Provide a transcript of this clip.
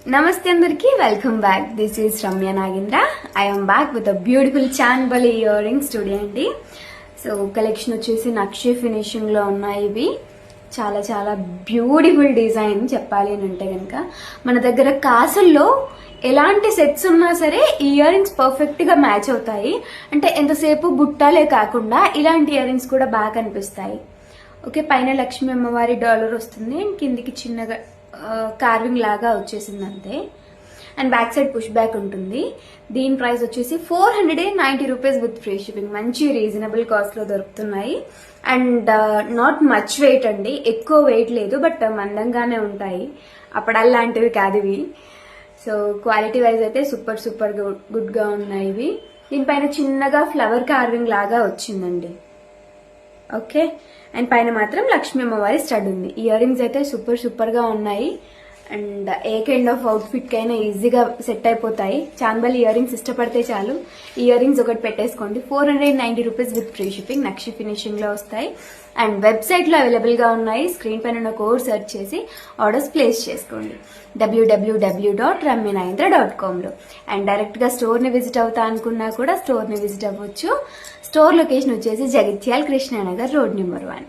Namaste andarki, welcome back. This is Ramya Nagendra. I am back with a beautiful Chandbali earrings today andi. So collection వచ్చేసి నక్షి finishing లో ఉన్నాయి. ఇవి చాలా చాలా beautiful design చెప్పాలి అంటే కనుక మన దగ్గర కాసుల్లో ఎలాంటి సెట్స్ ఉన్నా సరే ఈ ఇయర్ రింగ్స్ పర్ఫెక్ట్ గా మ్యాచ్ అవుతాయి. అంటే ఎంతసేపు బుట్టాలే కాకుండా ఇలాంటి ఇయర్ రింగ్స్ కూడా బాగా కనిపిస్తాయి. ఓకే, పైన లక్ష్మీ అమ్మవారి డాలర్ వస్తుంది అండ్ కిందికి చిన్నగా కార్వింగ్ లాగా వచ్చేసింది అంతే. And back side push back ఉంటుంది. దీని ప్రైస్ వచ్చేసి 490 రూపీస్ విత్ ఫ్రీ షిప్పింగ్. మంచి రీజనబుల్ కాస్ట్ లో దొరుకుతున్నాయి. అండ్ నాట్ మచ్ వెయిట్ అండి, ఎక్కువ వెయిట్ లేదు, బట్ మందంగానే ఉంటాయి. అప్పడల్లాంటివి కాదు ఇవి. సో క్వాలిటీ వైజ్ అయితే సూపర్ సూపర్ గుడ్ గా ఉన్నాయి ఇవి. దీనిపైన చిన్నగా ఫ్లవర్ కార్వింగ్ లాగా వచ్చిందండి. ఓకే, అండ్ పైన మాత్రం లక్ష్మీ అమ్మవారి స్టడ్ ఉంది. ఇయర్ రింగ్స్ అయితే సూపర్ సూపర్ గా ఉన్నాయి. And A kind of outfit కైనా ఈజీగా సెట్ అయిపోతాయి. చాంబలి ఇయర్ రింగ్స్ ఇష్టపడితే చాలు, ఇయర్ రింగ్స్ ఒకటి పెట్టేసుకోండి. 490 rupees with free shipping. Nakshi finishing లో వస్తాయి. అండ్ వెబ్సైట్ లో అవైలబుల్ గా ఉన్నాయి. స్క్రీన్ పైన ఉన్న కోడ్ సెర్చ్ చేసి ఆర్డర్స్ ప్లేస్ చేసుకోండి www.ramyanagendra.com లో. అండ్ డైరెక్ట్ గా స్టోర్ ని విజిట్ అవుతా అనుకున్నా కూడా స్టోర్ ని విజిట్ అవ్వచ్చు. స్టోర్ లొకేషన్ వచ్చేసి జగిత్యాల కృష్ణానగర్ రోడ్ నెంబర్ 1.